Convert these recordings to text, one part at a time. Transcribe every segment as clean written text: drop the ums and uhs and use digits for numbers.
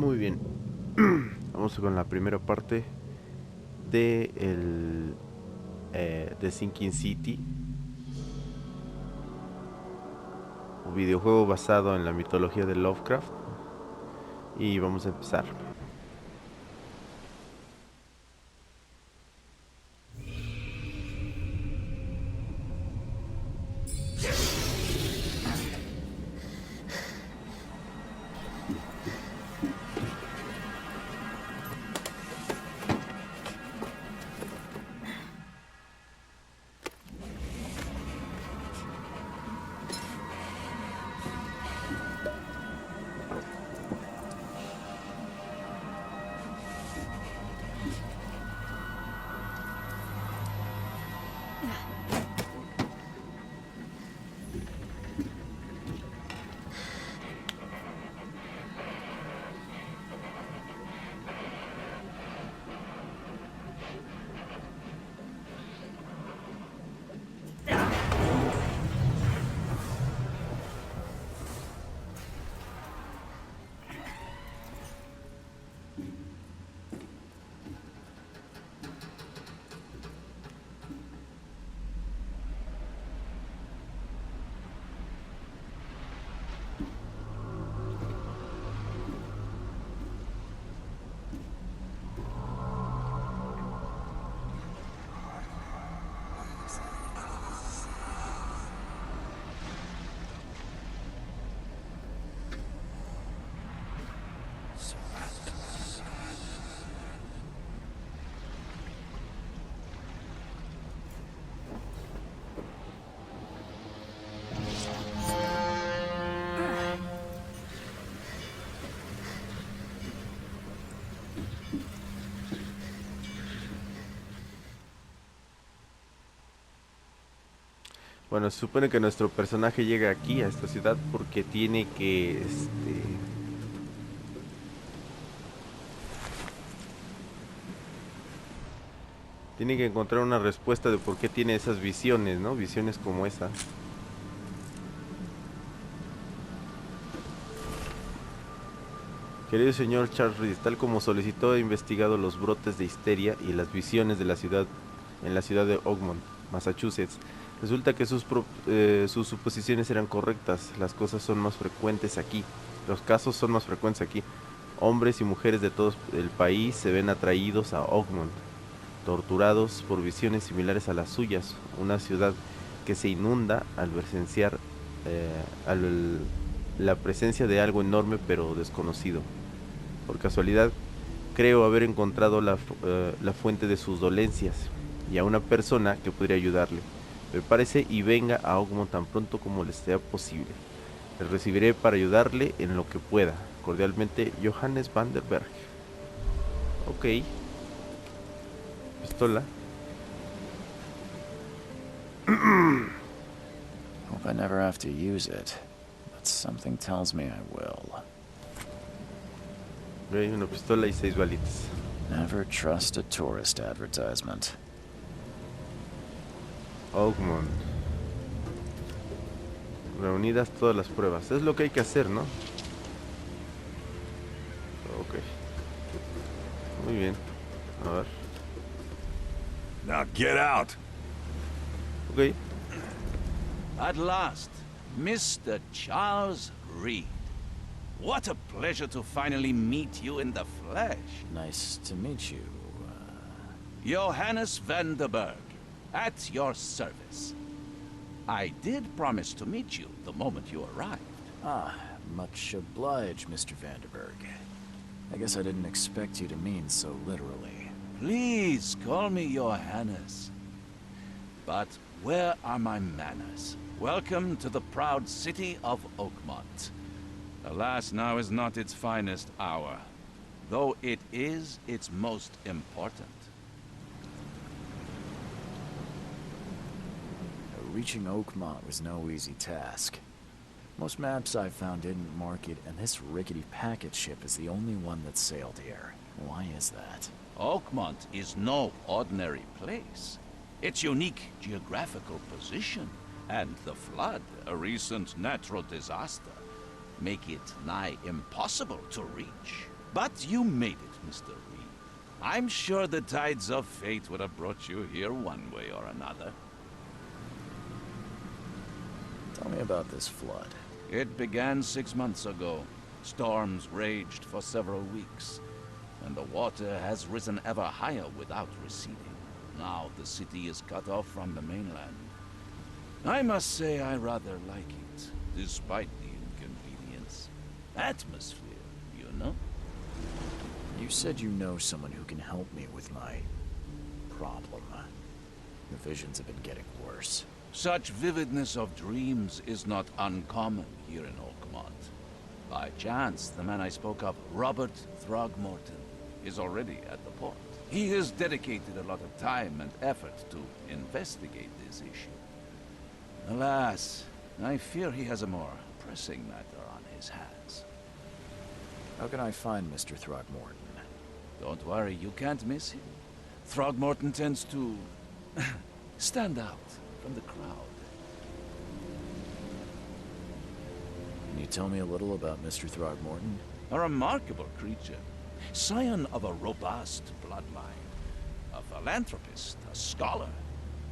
Muy bien. Vamos con la primera parte de de Sinking City, un videojuego basado en la mitología de Lovecraft. Y vamos a empezar. Bueno, se supone que nuestro personaje llega aquí a esta ciudad porque tiene que, tiene que encontrar una respuesta de por qué tiene esas visiones, ¿no? Visiones como esa. Querido señor Charles Reed, tal como solicitó, he investigado los brotes de histeria y las visiones de la ciudad en la ciudad de Oakmont, Massachusetts. Resulta que sus suposiciones eran correctas. Las cosas son más frecuentes aquí. Los casos son más frecuentes aquí. Hombres y mujeres de todo el país se ven atraídos a Oakmont, torturados por visiones similares a las suyas. Una ciudad que se inunda al presenciar la presencia de algo enorme pero desconocido. Por casualidad, creo haber encontrado la fuente de sus dolencias y a una persona que podría ayudarle. Prepárese y venga a Ogmont tan pronto como le sea posible. Le recibiré para ayudarle en lo que pueda. Cordialmente, Johannes van der Berg. Ok. Pistola. Hope I never have to use it, but something tells me I will. Ok, una pistola y 6 balitas. Never trust a tourist advertisement. Ogmont. Reunidas todas las pruebas. Es lo que hay que hacer, ¿no? Ok. Muy bien. A ver. Now get out! Ok. At last, Mr. Charles Reed. What a pleasure to finally meet you in the flesh. Nice to meet you. Johannes van der Berg, at your service. I did promise to meet you the moment you arrived. Much obliged, Mr. Vanderberg. I guess I didn't expect you to mean so literally. Please call me Johannes. But where are my manners? Welcome to the proud city of Oakmont. Alas, now is not its finest hour, though it is its most important. Reaching Oakmont was no easy task. Most maps I've found didn't mark it, and this rickety packet ship is the only one that sailed here. Why is that? Oakmont is no ordinary place. Its unique geographical position and the flood, a recent natural disaster, make it nigh impossible to reach. But you made it, Mr. Reed. I'm sure the tides of fate would have brought you here one way or another. Tell me about this flood. It began 6 months ago. Storms raged for several weeks, and the water has risen ever higher without receding. Now the city is cut off from the mainland. I must say I rather like it, despite the inconvenience. Atmosphere, you know? You said you know someone who can help me with my problem. The visions have been getting worse. Such vividness of dreams is not uncommon here in Oakmont. By chance, the man I spoke of, Robert Throgmorton, is already at the port. He has dedicated a lot of time and effort to investigate this issue. Alas, I fear he has a more pressing matter on his hands. How can I find Mr. Throgmorton? Don't worry, you can't miss him. Throgmorton tends to stand out from the crowd. Can you tell me a little about Mr. Throgmorton? A remarkable creature. Scion of a robust bloodline. A philanthropist, a scholar,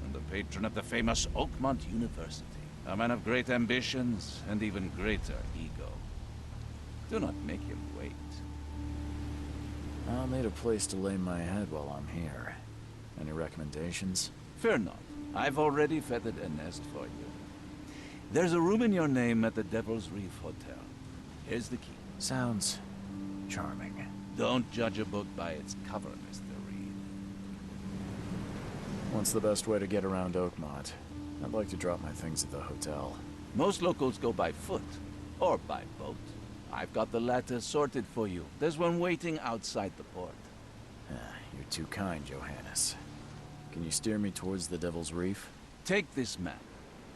and the patron of the famous Oakmont University. A man of great ambitions and even greater ego. Do not make him wait. I'll need a place to lay my head while I'm here. Any recommendations? Fear not. I've already feathered a nest for you. There's a room in your name at the Devil's Reef Hotel. Here's the key. Sounds charming. Don't judge a book by its cover, Mr. Reed. What's the best way to get around Oakmont? I'd like to drop my things at the hotel. Most locals go by foot, or by boat. I've got the latter sorted for you. There's one waiting outside the port. You're too kind, Johannes. Can you steer me towards the Devil's Reef? Take this map.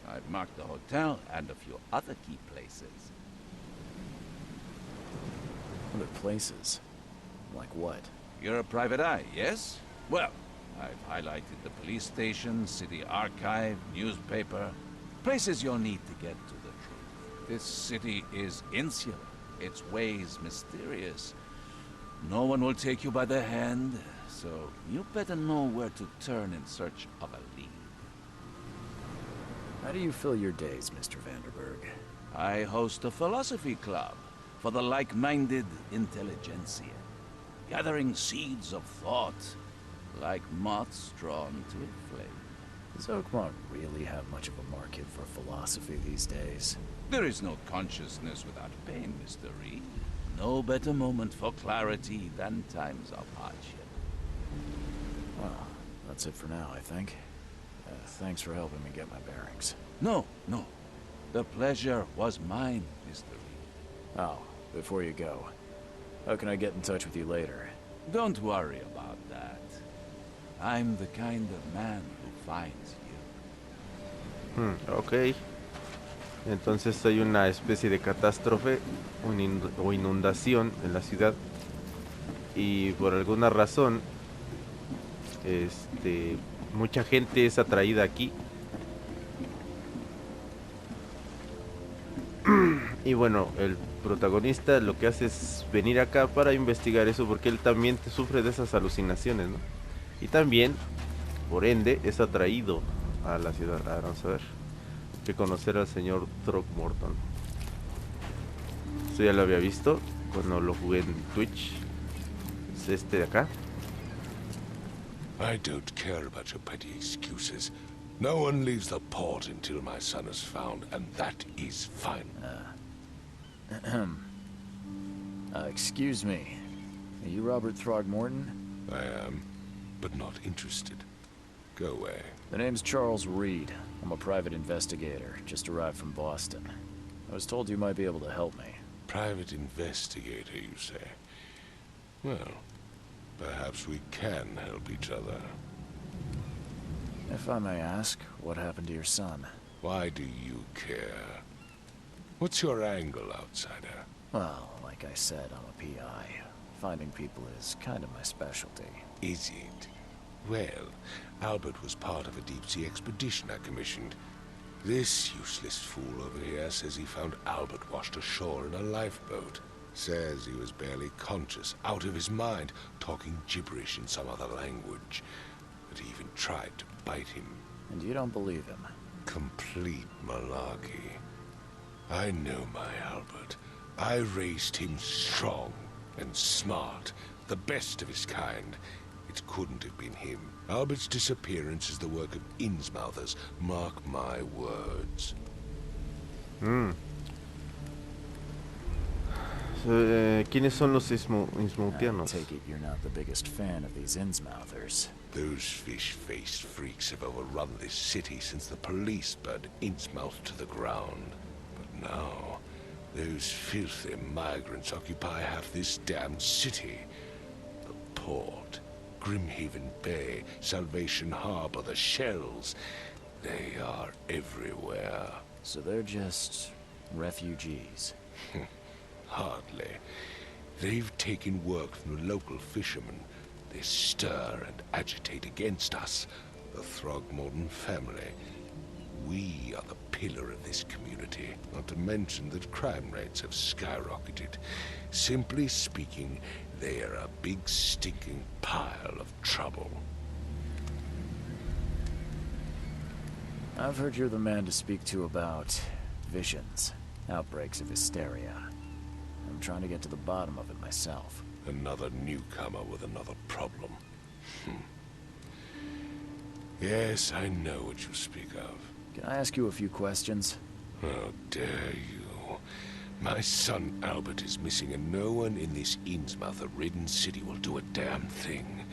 I've marked the hotel and a few other key places. Other places? Like what? You're a private eye, yes? Well, I've highlighted the police station, city archive, newspaper. Places you'll need to get to the truth. This city is insular, its ways mysterious. No one will take you by the hand, so you better know where to turn in search of a lead. How do you fill your days, Mr. Vanderberg? I host a philosophy club for the like-minded intelligentsia, gathering seeds of thought like moths drawn to a flame. Does Oakmont really have much of a market for philosophy these days? There is no consciousness without pain, Mr. Reed. No better moment for clarity than times of hardship. Well, that's it for now, I think. Thanks for helping me get my bearings. No. The pleasure was mine, Mr. Reed. Oh, before you go, how can I get in touch with you later? Don't worry about that. I'm the kind of man who finds you. Ok. Entonces hay una especie de catástrofe o inundación en la ciudad. Y por alguna razón, mucha gente es atraída aquí. Y bueno, el protagonista lo que hace es venir acá para investigar eso, porque él también sufre de esas alucinaciones, ¿no? Y también, por ende, es atraído a la ciudad. Vamos a ver. Hay que conocer al señor Throgmorton. Esto ya lo había visto cuando lo jugué en Twitch. Es este de acá. I don't care about your petty excuses. No one leaves the port until my son is found, and that is fine. Excuse me. Are you Robert Throgmorton? I am, but not interested. Go away. The name's Charles Reed. I'm a private investigator, just arrived from Boston. I was told you might be able to help me. Private investigator, you say? Well, perhaps we can help each other. If I may ask, what happened to your son? Why do you care? What's your angle, outsider? Well, like I said, I'm a PI. Finding people is kind of my specialty. Is it? Well, Albert was part of a deep-sea expedition I commissioned. This useless fool over here says he found Albert washed ashore in a lifeboat. Says he was barely conscious, out of his mind, talking gibberish in some other language. But he even tried to bite him. And you don't believe him? Complete malarkey. I know my Albert. I raised him strong and smart, the best of his kind. It couldn't have been him. Albert's disappearance is the work of Innsmouthers. Mark my words. ¿Quiénes son los I Innsmouthianos? take it you're not the biggest fan of these Innsmouthers. Those fish-faced freaks have overrun this city since the police burned Innsmouth to the ground. But now, those filthy migrants occupy half this damn city. The port, Grimhaven Bay, Salvation Harbor, the shells. They are everywhere. So they're just refugees. Hardly. They've taken work from the local fishermen. They stir and agitate against us, the Throgmorton family. We are the pillar of this community, not to mention that crime rates have skyrocketed. Simply speaking, they are a big stinking pile of trouble. I've heard you're the man to speak to about visions, outbreaks of hysteria. I'm trying to get to the bottom of it myself. Another newcomer with another problem. Yes, I know what you speak of. Can I ask you a few questions? How dare you? My son Albert is missing, and no one in this Innsmouth-ridden city will do a damn thing.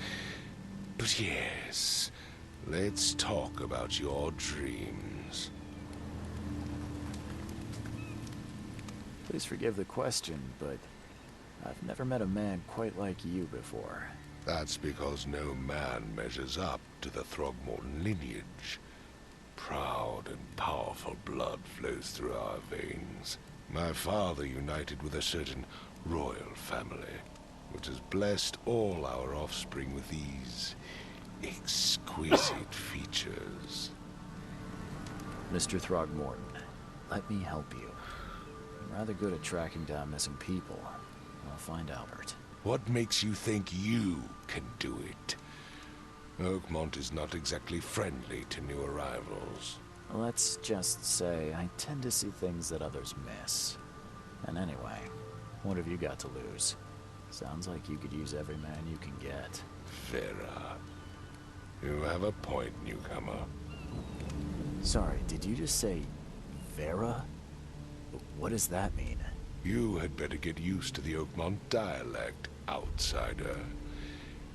But yes, let's talk about your dreams. Please forgive the question, but I've never met a man quite like you before. That's because no man measures up to the Throgmorton lineage. Proud and powerful blood flows through our veins. My father united with a certain royal family, which has blessed all our offspring with these exquisite features. Mr. Throgmorton, let me help you. I'm rather good at tracking down missing people. I'll find Albert. What makes you think you can do it? Oakmont is not exactly friendly to new arrivals. Let's just say I tend to see things that others miss. And anyway, what have you got to lose? Sounds like you could use every man you can get. Vera. You have a point, newcomer. Sorry, did you just say Vera? What does that mean? You had better get used to the Oakmont dialect, outsider.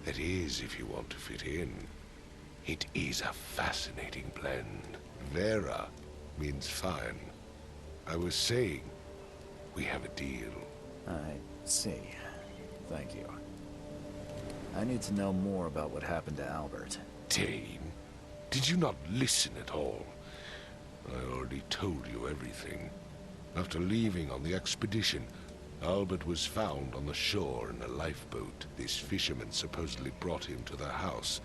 That is, if you want to fit in. It is a fascinating blend. Vera means fine. I was saying, we have a deal. I see. Thank you. I need to know more about what happened to Albert. Dane, did you not listen at all? I already told you everything. After leaving on the expedition, Albert was found on the shore in a lifeboat. This fisherman supposedly brought him to their house,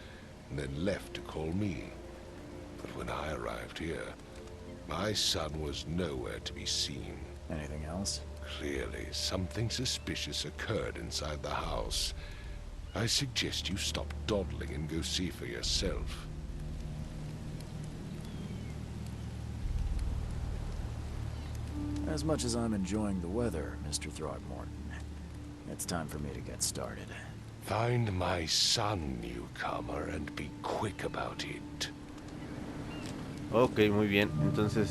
and then left to call me. But when I arrived here, my son was nowhere to be seen. Anything else? Clearly, something suspicious occurred inside the house. I suggest you stop dawdling and go see for yourself. As much as I'm enjoying the weather, Mr. Throgmorton, it's time for me to get started. Find my son, newcomer, and be quick about it. Ok, muy bien. Entonces,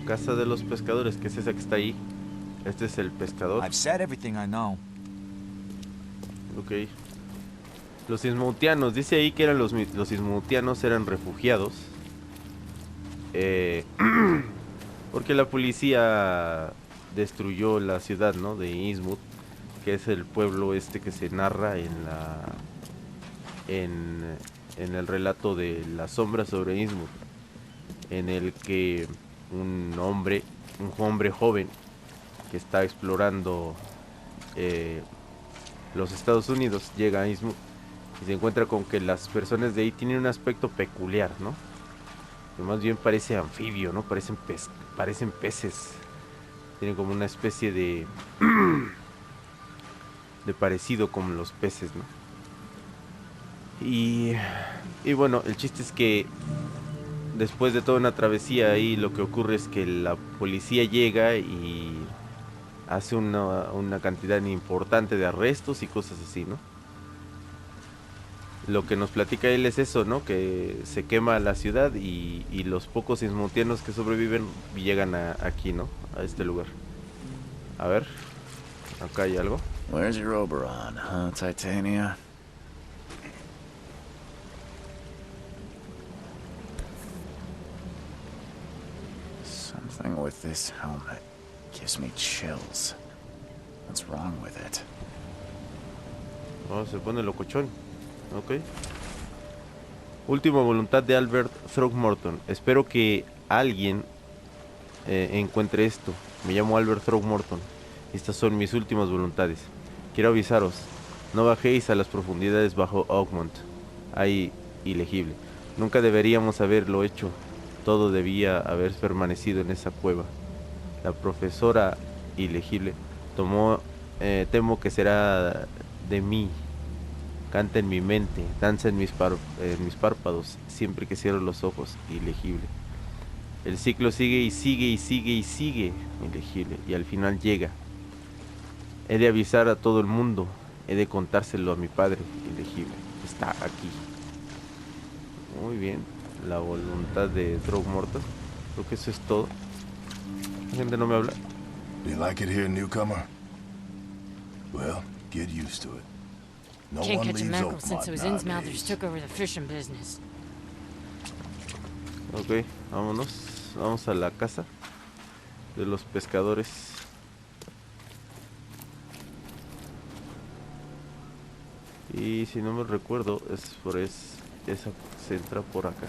Casa de los Pescadores, que es esa que está ahí. Este es el pescador. I've said everything I know. Ok. Los Innsmouthianos. Dice ahí que eran los Innsmouthianos eran refugiados. Porque la policía destruyó la ciudad, ¿no? De Innsmouth, que es el pueblo este que se narra en el relato de La sombra sobre Innsmouth, en el que un hombre joven que está explorando los Estados Unidos llega a Innsmouth y se encuentra con que las personas de ahí tienen un aspecto peculiar, ¿no? Que más bien parece anfibio, ¿no? Parecen peces. Tiene como una especie de de parecido con los peces, ¿no? Y bueno, el chiste es que después de toda una travesía ahí, lo que ocurre es que la policía llega y hace una cantidad importante de arrestos y cosas así, ¿no? Lo que nos platica él es eso, ¿no? Que se quema la ciudad y los pocos ismotianos que sobreviven llegan aquí, ¿no? A este lugar. A ver, acá hay algo. Where's your Oberon, huh, Titania? Something with this helmet gives me chills. What's wrong with it? Oh, se pone locochón. Ok. Última voluntad de Albert Throckmorton. Espero que alguien encuentre esto. Me llamo Albert Throckmorton. Estas son mis últimas voluntades. Quiero avisaros. No bajéis a las profundidades bajo Oakmont. Ahí, ilegible. Nunca deberíamos haberlo hecho. Todo debía haber permanecido en esa cueva. La profesora ilegible temo que será de mí. Canta en mi mente, danza en mis párpados, siempre que cierro los ojos, ilegible. El ciclo sigue y sigue y sigue y sigue, ilegible, y al final llega. He de avisar a todo el mundo, he de contárselo a mi padre, ilegible. Está aquí. Muy bien, la voluntad de Throckmorton. Creo que eso es todo. La gente no me habla. Do you like it here, newcomer? Well, get used to it. No Can't one catch a leaves mackerel since those Oakmont Innsmouthers nowadays. took over the fishing business. Ok, vámonos. Vamos a la casa de los pescadores. Y si no me recuerdo, esa se entra por acá.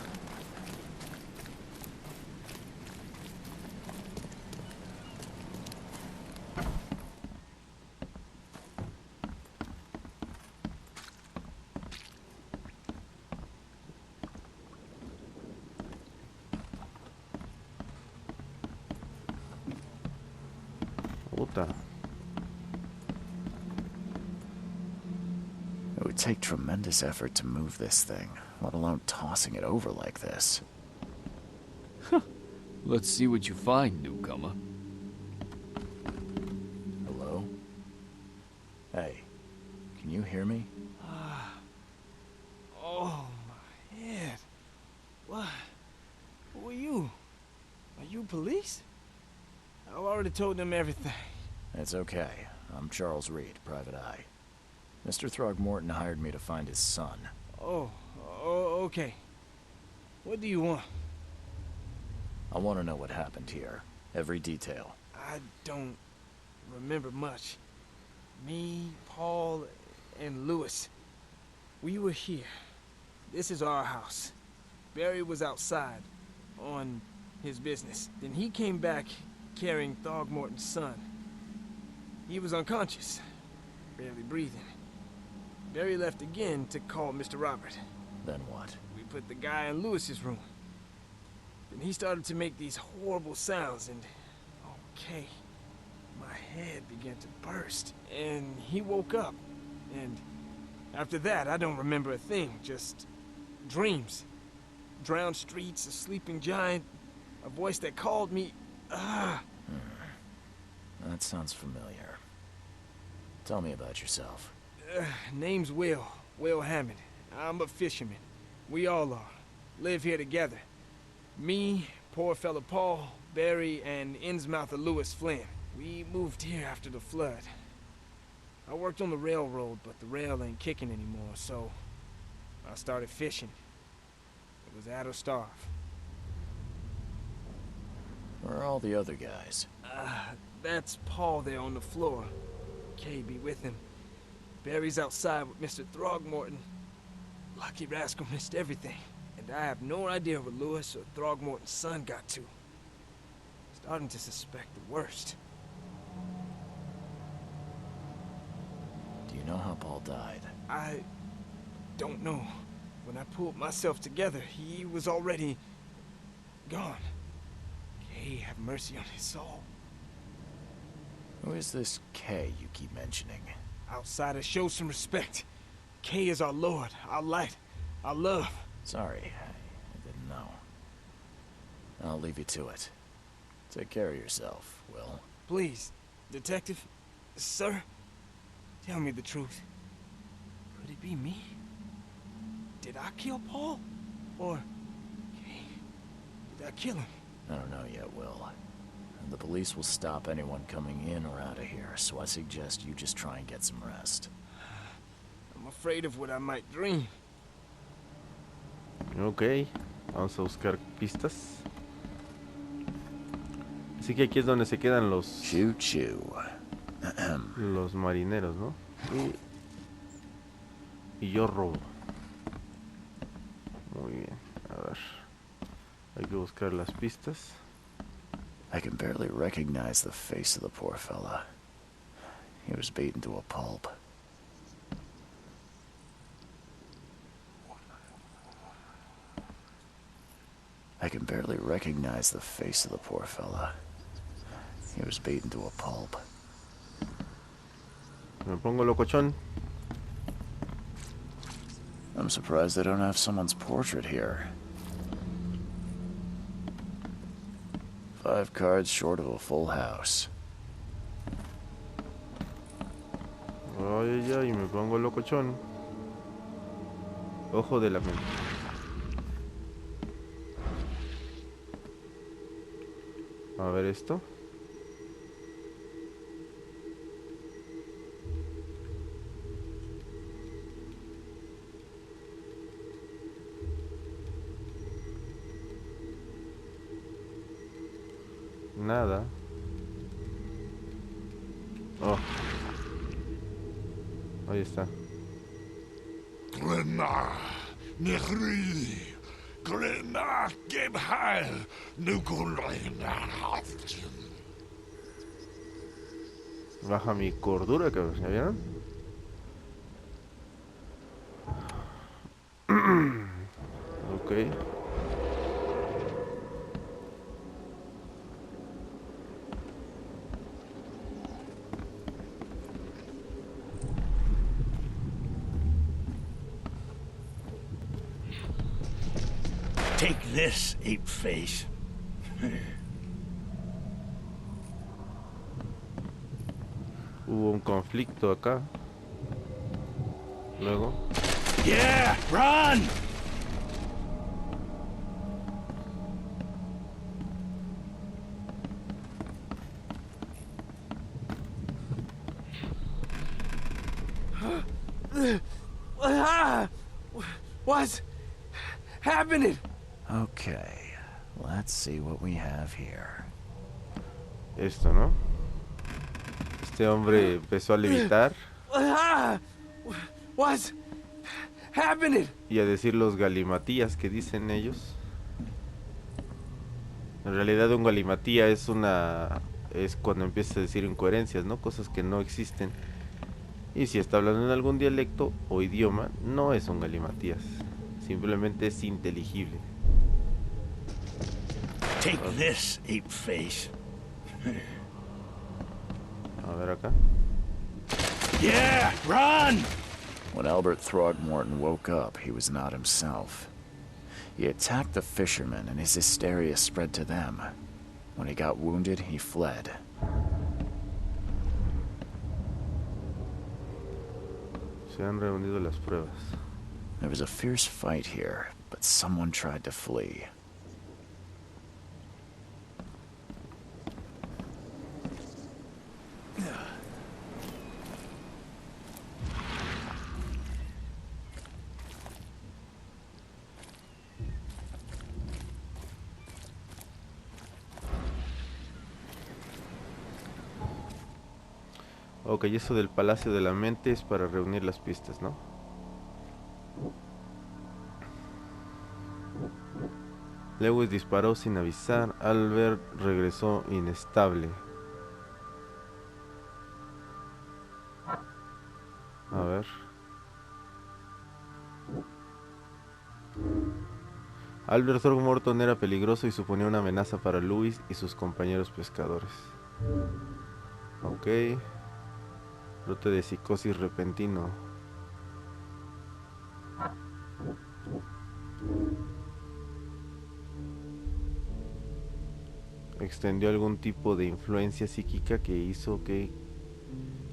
Puta. It would take tremendous effort to move this thing, let alone tossing it over like this. Let's see what you find, newcomer. Hello? Hey, can you hear me? Oh, my head. What? Who are you? Are you police? I've already told them everything. It's okay. I'm Charles Reed, Private Eye. Mr. Throgmorton hired me to find his son. Oh, okay. What do you want? I want to know what happened here. Every detail. I don't remember much. Me, Paul, and Lewis. We were here. This is our house. Barry was outside, on his business. Then he came back carrying Throgmorton's son. He was unconscious, barely breathing. Barry left again to call Mr. Robert. Then what? We put the guy in Lewis's room. Then he started to make these horrible sounds and... Okay. My head began to burst. And he woke up. And after that, I don't remember a thing. Just dreams. Drowned streets, a sleeping giant, a voice that called me... That sounds familiar. Tell me about yourself. Name's Will. Will Hammond. I'm a fisherman. We all are. Live here together. Me, poor fella Paul, Barry, and Innsmouther Lewis Flynn. We moved here after the flood. I worked on the railroad, but the rail ain't kicking anymore, so I started fishing. It was at or starve. Where are all the other guys? That's Paul there on the floor. Kay be with him. Barry's outside with Mr. Throgmorton. Lucky rascal missed everything. And I have no idea where Lewis or Throgmorton's son got to. Starting to suspect the worst. Do you know how Paul died? I don't know. When I pulled myself together, he was already gone. Kay have mercy on his soul. Who is this K you keep mentioning? Outsiders, show some respect. K is our lord, our light, our love. Sorry, I didn't know. I'll leave you to it. Take care of yourself, Will. Please, detective, sir, tell me the truth. Could it be me? Did I kill Paul? Or K? Did I kill him? I don't know yet, Will. The police will stop anyone coming in or out of here, so I suggest you just try and get some rest. I'm afraid of what I might dream. Ok, vamos a buscar pistas. Así que aquí es donde se quedan Choo choo. los marineros, ¿no? Y yo robo. Muy bien, a ver. Hay que buscar las pistas. I can barely recognize the face of the poor fella. He was beaten to a pulp. I can barely recognize the face of the poor fella. He was beaten to a pulp. Me pongo locochón. I'm surprised they don't have someone's portrait here. 5 cards short of a full house. Ay, ay, ay, me pongo locochón. Ojo de la mente. A ver esto. Nada. Oh. Ahí está. Glenna, Nehri, Glenna, Gebhal, Nukulena, Baja mi cordura, cabrón. ¿Ya vieron? Ok. Take this, ape face. Hubo un conflicto acá. Luego. Yeah, run! What's happening? Okay, let's see what we have here. Esto, ¿no? Este hombre empezó a levitar What's happening? y a decir los galimatías que dicen ellos. En realidad un galimatía es cuando empieza a decir incoherencias, ¿no? Cosas que no existen. Y si está hablando en algún dialecto o idioma, no es un galimatías. Simplemente es inteligible. Take this, ape face. A ver acá. Yeah, run! When Albert Throgmorton woke up, he was not himself. He attacked the fishermen, and his hysteria spread to them. When he got wounded, he fled. Se han reunido las pruebas. There was a fierce fight here, but someone tried to flee. Ok, eso del Palacio de la Mente es para reunir las pistas, ¿no? Lewis disparó sin avisar. Albert regresó inestable. A ver. Albert Throckmorton era peligroso y suponía una amenaza para Lewis y sus compañeros pescadores. Ok. Brote de psicosis repentino. Extendió algún tipo de influencia psíquica que hizo que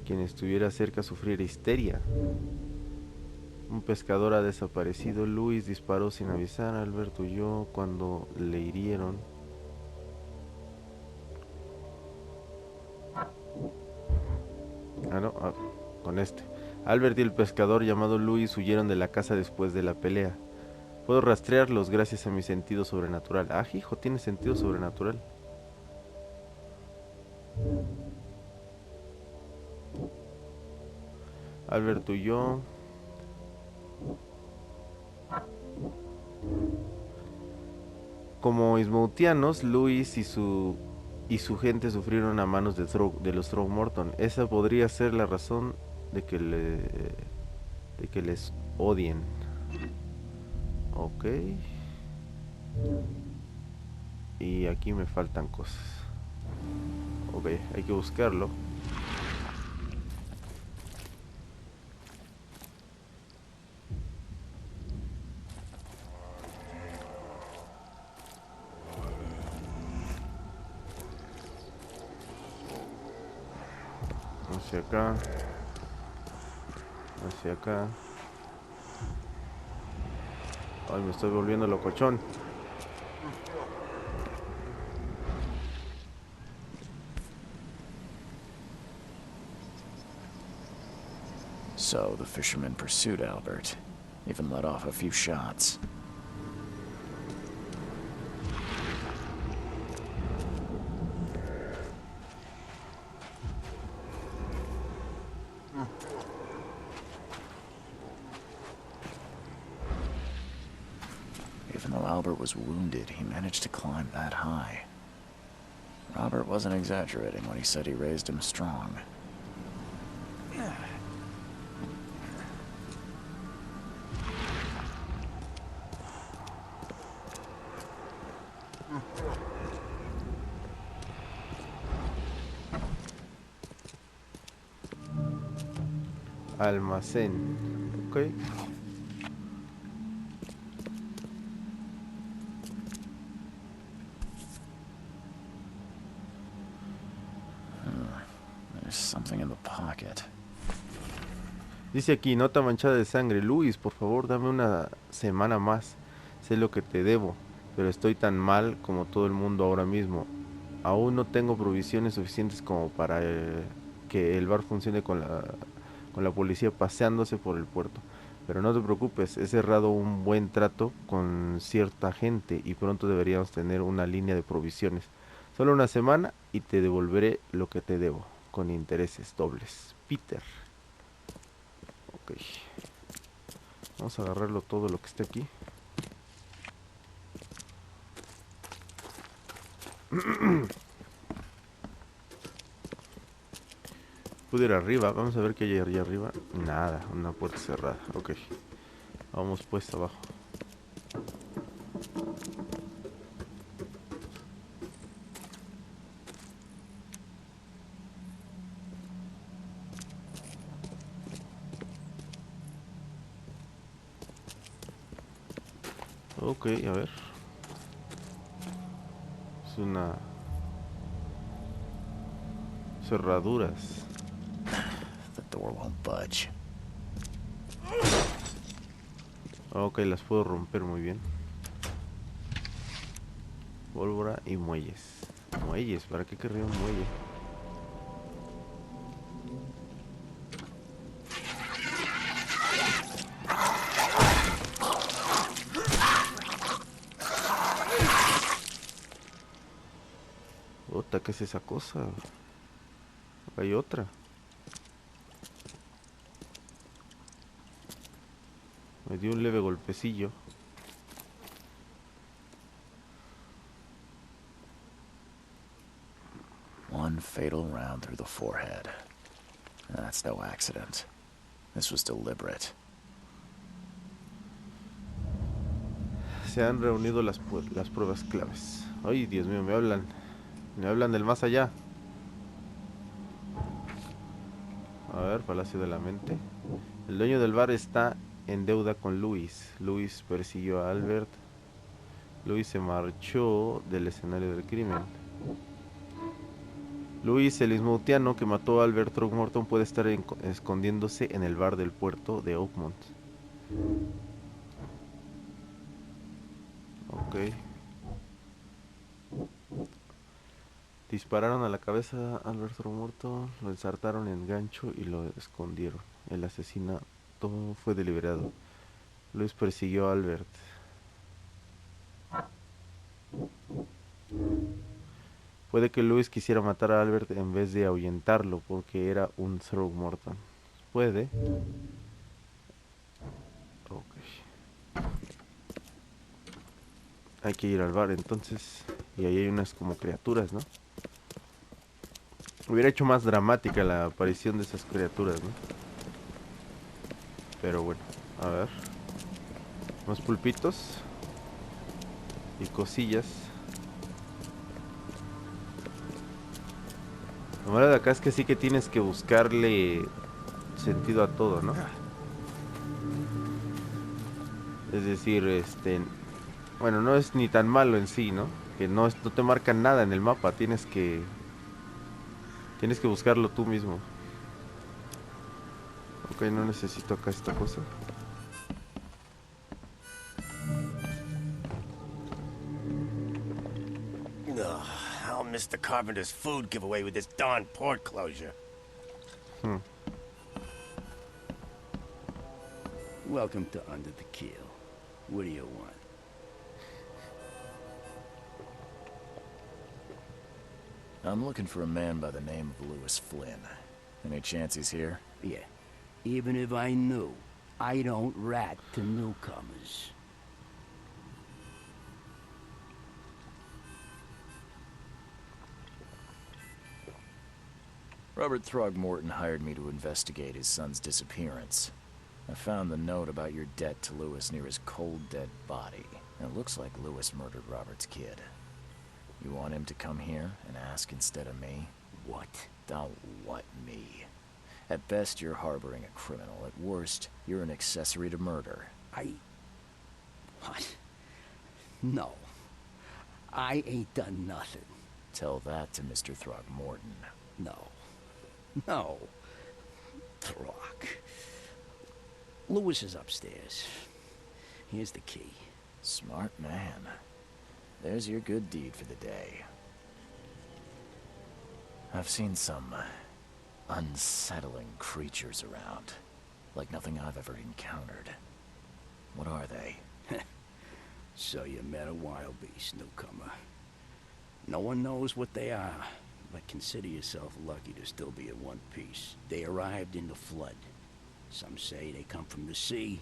quien estuviera cerca sufriera histeria. Un pescador ha desaparecido. Luis disparó sin avisar. Albert huyó cuando le hirieron. Con este. Albert y el pescador llamado Luis huyeron de la casa después de la pelea. Puedo rastrearlos gracias a mi sentido sobrenatural. Ah, hijo, tiene sentido sobrenatural. Albert huyó. Como ismoutianos, Luis y su gente sufrieron a manos de los Throgmorton. Esa podría ser la razón de que les odien. Ok. Y aquí me faltan cosas. Ok, hay que buscarlo. Hacia acá. Hacia acá. Ay, me estoy volviendo locochón. So the fisherman pursued Albert, even let off a few shots. Even though Albert was wounded, he managed to climb that high. Robert wasn't exaggerating when he said he raised him strong. Almacén. Ok. There's something in the pocket. Dice aquí, nota manchada de sangre. Luis, por favor, dame una semana más. Sé lo que te debo, pero estoy tan mal como todo el mundo ahora mismo. Aún no tengo provisiones suficientes como para que el bar funcione con la policía paseándose por el puerto. Pero no te preocupes, he cerrado un buen trato con cierta gente y pronto deberíamos tener una línea de provisiones. Solo una semana y te devolveré lo que te debo, con intereses dobles. Peter. Ok. Vamos a agarrarlo todo lo que esté aquí. Pude ir arriba, vamos a ver qué hay allá arriba. Nada, una puerta cerrada. Ok. Vamos pues abajo. Ok, a ver. Es una... cerraduras. The door won't budge. Ok, las puedo romper muy bien. Pólvora y muelles. Muelles, ¿para qué querría un muelle? Ota, ¿qué es esa cosa? Hay otra. Me dio un leve golpecillo. One fatal round through the forehead. That's no accident. This was deliberate. Se han reunido las pruebas claves. Ay, Dios mío, me hablan. Me hablan del más allá. A ver, Palacio de la Mente. El dueño del bar está en deuda con Luis. Luis persiguió a Albert. Luis se marchó del escenario del crimen. Luis, el ismoutiano que mató a Albert Throckmorton, puede estar escondiéndose en el bar del puerto de Oakmont. Ok. Dispararon a la cabeza a Albert Throckmorton, lo ensartaron en gancho y lo escondieron. El asesinato fue deliberado. Luis persiguió a Albert. Puede que Luis quisiera matar a Albert en vez de ahuyentarlo porque era un Throckmorton. Puede. Ok. Hay que ir al bar entonces. Y ahí hay unas como criaturas, ¿no? Hubiera hecho más dramática la aparición de esas criaturas, ¿no? Pero bueno, a ver. Unos pulpitos. Y cosillas. Lo malo de acá es que sí que tienes que buscarle sentido a todo, ¿no? Es decir, bueno, no es ni tan malo en sí, ¿no? Que no te marcan nada en el mapa, tienes que buscarlo tú mismo. Ok, no necesito acá esta cosa. Ugh, I'll miss the carpenter's food giveaway with this darn port closure. Welcome to Under the Keel. What do you want? I'm looking for a man by the name of Lewis Flynn. Any chance he's here? Yeah. Even if I knew, I don't rat to newcomers. Robert Throgmorton hired me to investigate his son's disappearance. I found the note about your debt to Lewis near his cold, dead body. And it looks like Lewis murdered Robert's kid. You want him to come here and ask instead of me? What? Don't what me. At best, you're harboring a criminal. At worst, you're an accessory to murder. What? No. I ain't done nothing. Tell that to Mr. Throgmorton. No. No. Throck. Lewis is upstairs. Here's the key. Smart man. There's your good deed for the day. I've seen some unsettling creatures around. Like nothing I've ever encountered. What are they? So you met a wild beast, newcomer. No one knows what they are, but consider yourself lucky to still be in one piece. They arrived in the flood. Some say they come from the sea.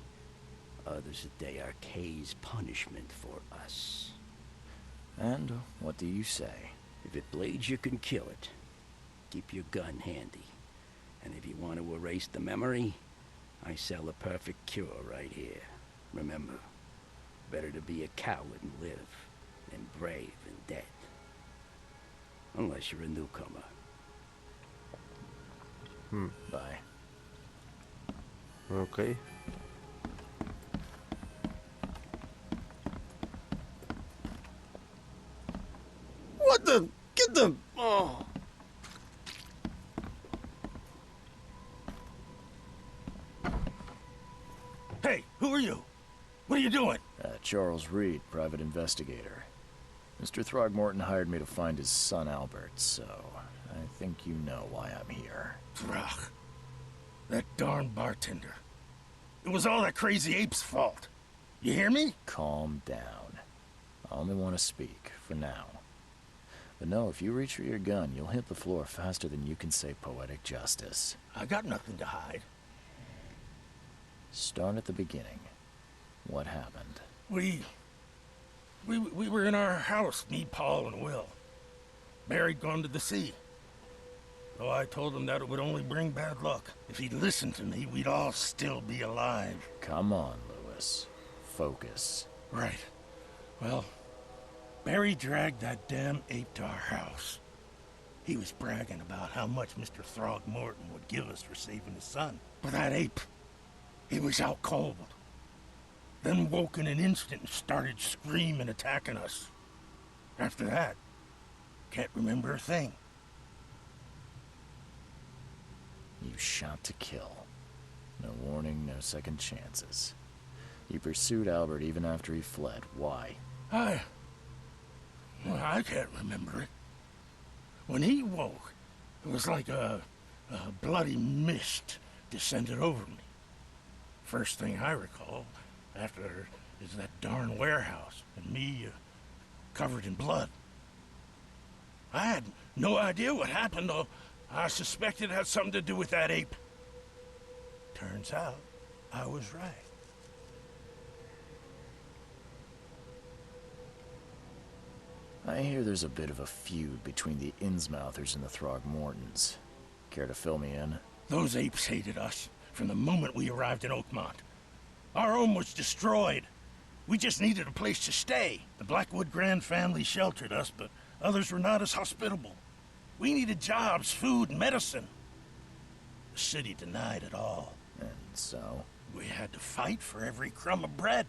Others that they are Kay's punishment for us. And what do you say? If it bleeds, you can kill it. Keep your gun handy. And if you want to erase the memory, I sell a perfect cure right here. Remember, better to be a coward and live than brave and dead. Unless you're a newcomer. Bye. Ok. What the? Get the... Oh. Hey, who are you? What are you doing? Charles Reed, private investigator. Mr. Throgmorton hired me to find his son Albert, so I think you know why I'm here. Drach. That darn bartender. It was all that crazy ape's fault. You hear me? Calm down. I only want to speak, for now. But no, if you reach for your gun, you'll hit the floor faster than you can say poetic justice. I got nothing to hide. Start at the beginning. What happened? We were in our house, me, Paul, and Will. Barry'd gone to the sea. So I told him that it would only bring bad luck. If he'd listened to me, we'd all still be alive. Come on, Lewis. Focus. Right. Well, Barry dragged that damn ape to our house. He was bragging about how much Mr. Throgmorton would give us for saving his son. But that ape, he was out cold. Then woke in an instant and started screaming, attacking us. After that, can't remember a thing. You shot to kill. No warning, no second chances. You pursued Albert even after he fled. Why? I can't remember it. When he woke, it was like a bloody mist descended over me. First thing I recall after is that darn warehouse and me covered in blood. I had no idea what happened, though. I suspected it had something to do with that ape. Turns out, I was right. I hear there's a bit of a feud between the Innsmouthers and the Throgmortons. Care to fill me in? Those apes hated us from the moment we arrived in Oakmont. Our home was destroyed. We just needed a place to stay. The Blackwood Grand family sheltered us, but others were not as hospitable. We needed jobs, food, and medicine. The city denied it all. And so? We had to fight for every crumb of bread.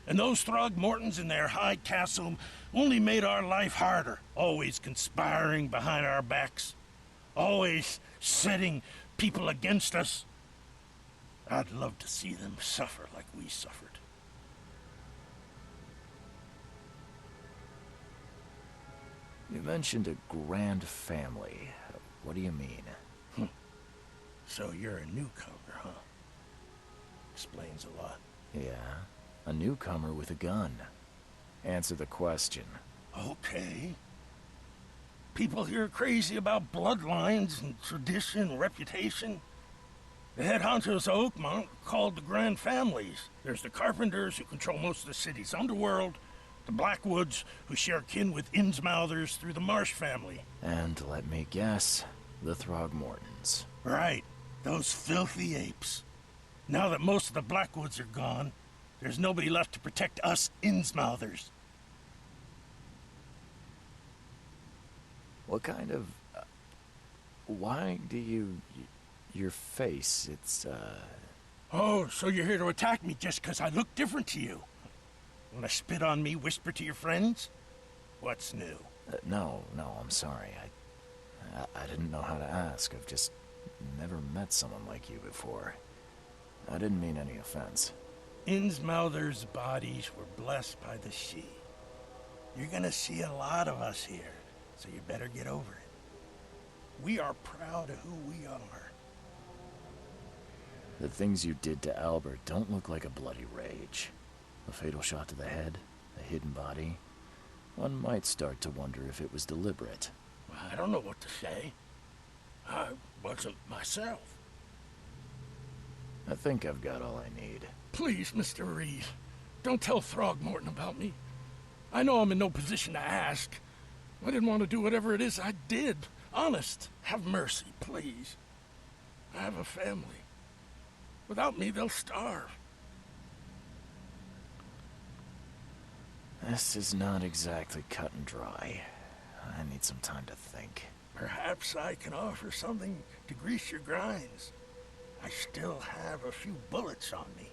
And those Throgmortons in their high castle only made our life harder, always conspiring behind our backs, always setting people against us. I'd love to see them suffer like we suffered. You mentioned a grand family. What do you mean? So you're a newcomer, huh? Explains a lot. Yeah, a newcomer with a gun. Answer the question. Okay. People here are crazy about bloodlines and tradition and reputation. The head honchos of Oakmont are called the Grand Families. There's the Carpenters, who control most of the city's underworld, the Blackwoods, who share kin with Innsmouthers through the Marsh family. And let me guess, the Throgmortons. Right. Those filthy apes. Now that most of the Blackwoods are gone, there's nobody left to protect us Innsmouthers. What kind of... why do you... your face, it's, Oh, so you're here to attack me just because I look different to you? Wanna spit on me, whisper to your friends? What's new? No, I'm sorry. I didn't know how to ask. I've just never met someone like you before. I didn't mean any offense. Innsmouthers' bodies were blessed by the She. You're gonna see a lot of us here, so you better get over it. We are proud of who we are. The things you did to Albert don't look like a bloody rage. A fatal shot to the head, a hidden body. One might start to wonder if it was deliberate. I don't know what to say. I wasn't myself. I think I've got all I need. Please, Mr. Reed, don't tell Throgmorton about me. I know I'm in no position to ask. I didn't want to do whatever it is I did. Honest, have mercy, please. I have a family. Without me, they'll starve. This is not exactly cut and dry. I need some time to think. Perhaps I can offer something to grease your grinds. I still have a few bullets on me.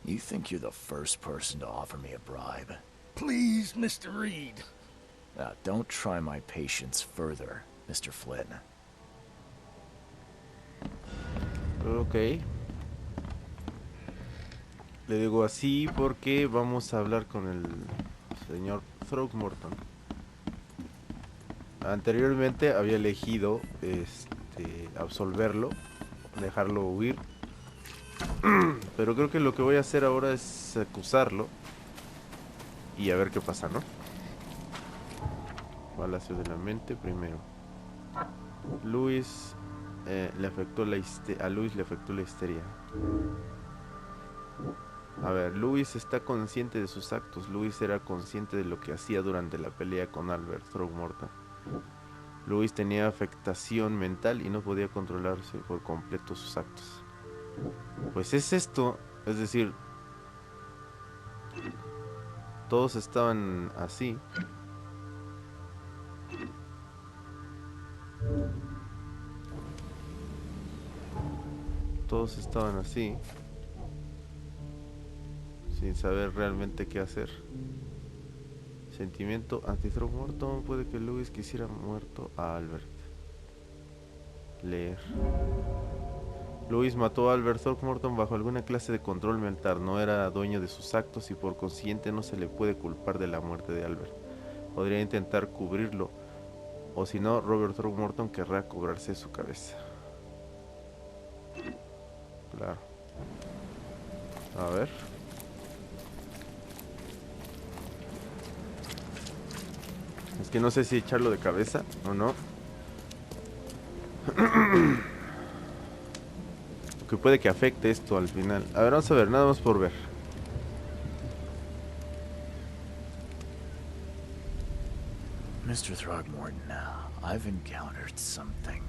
You think you're the first person to offer me a bribe? Please, Mr. Reed. Don't try my patience further, Mr. Flynn. Ok. Le digo así porque vamos a hablar con el señor Throgmorton. Anteriormente había elegido absolverlo, dejarlo huir. Pero creo que lo que voy a hacer ahora es acusarlo y a ver qué pasa, ¿no? Palacio de la mente primero. Luis le afectó a Luis le afectó la histeria. A ver, Luis está consciente de sus actos. Luis era consciente de lo que hacía durante la pelea con Albert Throgmorton. Luis tenía afectación mental y no podía controlarse por completo sus actos. Pues es esto, es decir, todos estaban así. todos estaban así, sin saber realmente qué hacer. Sentimiento anti-Throckmorton. Puede que Lewis quisiera muerto a Albert. Leer. Lewis mató a Albert Throckmorton bajo alguna clase de control mental. No era dueño de sus actos y por consiguiente no se le puede culpar de la muerte de Albert. Podría intentar cubrirlo, o si no, Robert Throckmorton querrá cobrarse su cabeza. Claro. A ver. Es que no sé si echarlo de cabeza o no. Que puede que afecte esto al final. A ver, vamos a ver, nada más por ver. Mr. Throgmorton, I've encountered something,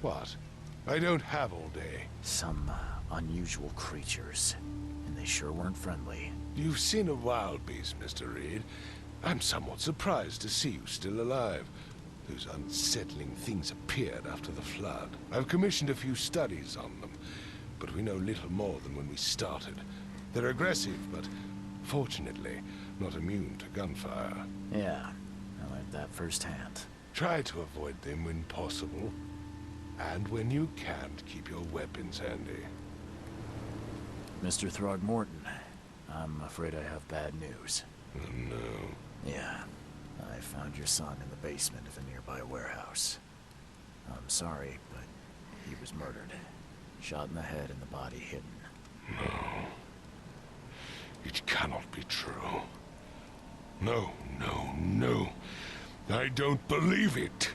What? I don't have all day. some unusual creatures, and they sure weren't friendly. You've seen a wild beast, Mr. Reed. I'm somewhat surprised to see you still alive. Those unsettling things appeared after the flood. I've commissioned a few studies on them, but we know little more than when we started. They're aggressive, but fortunately not immune to gunfire. Yeah, I learned that firsthand. Try to avoid them when possible. And when you can't, keep your weapons handy. Mr. Throgmorton, I'm afraid I have bad news. Oh, no. Yeah, I found your son in the basement of a nearby warehouse. I'm sorry, but he was murdered. Shot in the head and the body hidden. No. It cannot be true. No, no, no. I don't believe it.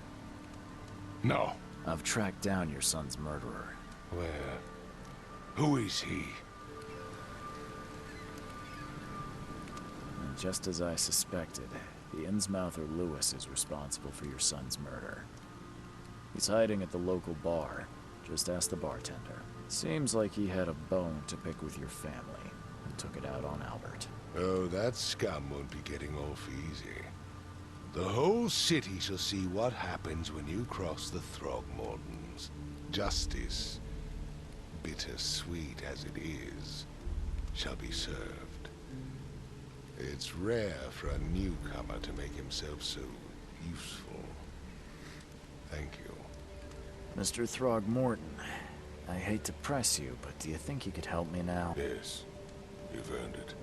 No. I've tracked down your son's murderer. Where? Who is he? And just as I suspected, the Innsmouther Lewis is responsible for your son's murder. He's hiding at the local bar. Just ask the bartender. Seems like he had a bone to pick with your family and took it out on Albert. Oh, that scum won't be getting off easy. The whole city shall see what happens when you cross the Throgmortons. Justice, bittersweet as it is, shall be served. It's rare for a newcomer to make himself so useful. Thank you. Mr. Throgmorton, I hate to press you, but do you think you could help me now? Yes, you've earned it.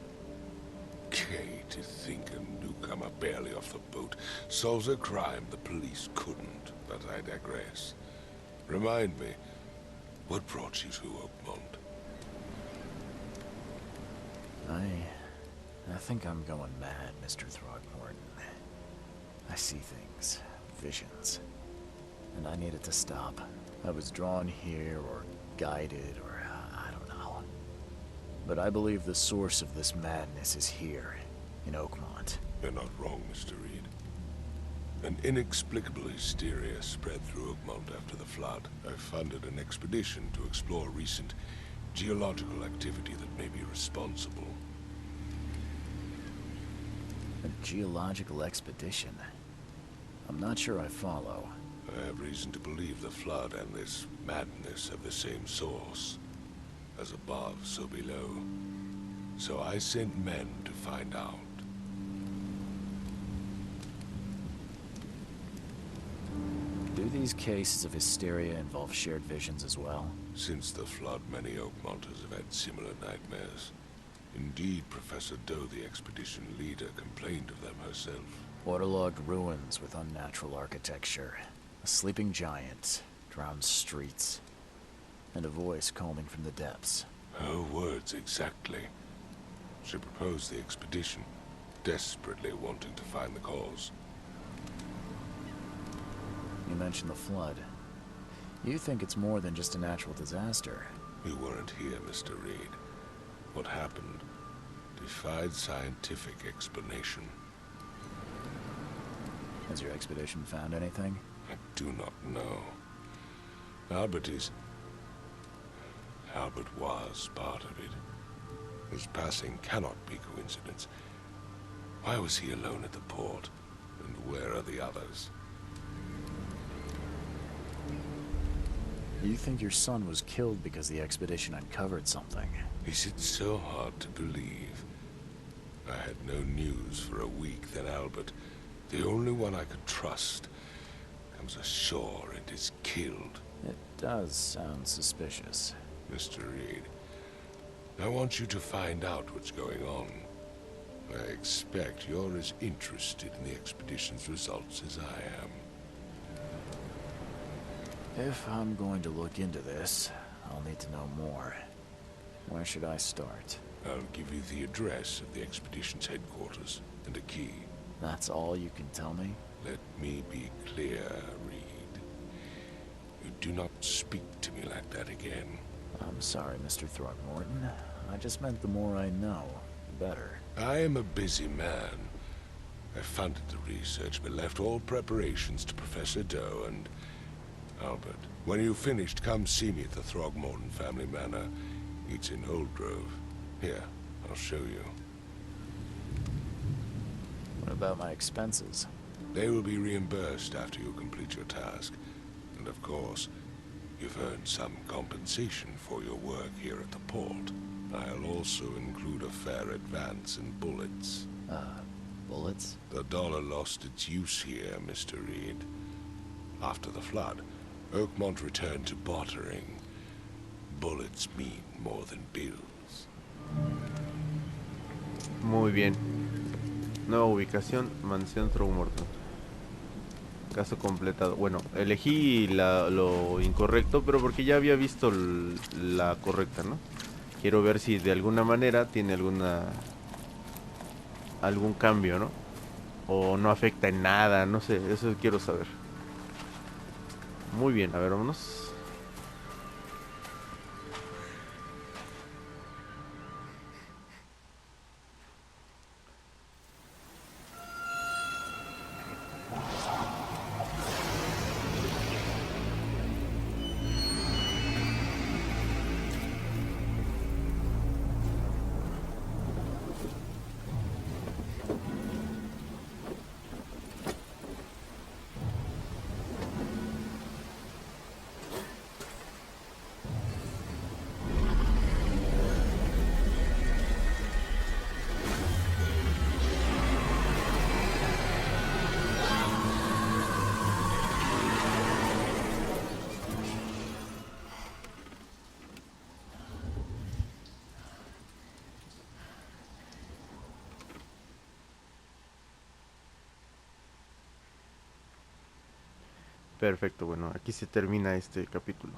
Kay, to think a newcomer barely off the boat solves a crime the police couldn't, but I digress. Remind me, what brought you to Oakmont? I think I'm going mad, Mr. Throgmorton. I see things, visions, and I need it to stop. I was drawn here, or guided, or I don't know. But I believe the source of this madness is here, in Oakmont. You're not wrong, Mr. Reed. An inexplicable hysteria spread through Oakmont after the flood. I funded an expedition to explore recent geological activity that may be responsible. A geological expedition? I'm not sure I follow. I have reason to believe the flood and this madness have the same source. As above, so below. So I sent men to find out. Do these cases of hysteria involve shared visions as well? Since the flood, many Oakmonters have had similar nightmares. Indeed, Professor Doe, the expedition leader, complained of them herself. Waterlogged ruins with unnatural architecture. A sleeping giant, drowned streets, and a voice calling from the depths. Her words exactly. She proposed the expedition, desperately wanting to find the cause. You mentioned the flood. You think it's more than just a natural disaster. You weren't here, Mr. Reed. What happened defied scientific explanation. Has your expedition found anything? I do not know. Albert was part of it. His passing cannot be coincidence. Why was he alone at the port? And where are the others? You think your son was killed because the expedition uncovered something? Is it so hard to believe? I had no news for a week, then Albert, the only one I could trust, comes ashore and is killed. It does sound suspicious. Mr. Reed, I want you to find out what's going on. I expect you're as interested in the expedition's results as I am. If I'm going to look into this, I'll need to know more. Where should I start? I'll give you the address of the expedition's headquarters and a key. That's all you can tell me? Let me be clear, Reed. You do not speak to me like that again. I'm sorry, Mr. Throckmorton. I just meant the more I know, the better. I am a busy man. I funded the research, but left all preparations to Professor Doe and Albert. When you've finished, come see me at the Throgmorton family manor. It's in Old Grove. Here, I'll show you. What about my expenses? They will be reimbursed after you complete your task. And of course, you've earned some compensation for your work here at the port. I'll also include a fair advance in bullets. Bullets? The dollar lost its use here, Mr. Reed. After the flood, Oakmont returned to bartering. Bullets mean more than bills. Muy bien. Nueva ubicación, Mansión Throgmorton. Caso completado. Bueno, elegí lo incorrecto, pero porque ya había visto la correcta, ¿no? Quiero ver si de alguna manera tiene algún cambio, ¿no? O no afecta en nada, no sé, eso quiero saber. Muy bien, a ver, vámonos. Perfecto, bueno, aquí se termina este capítulo.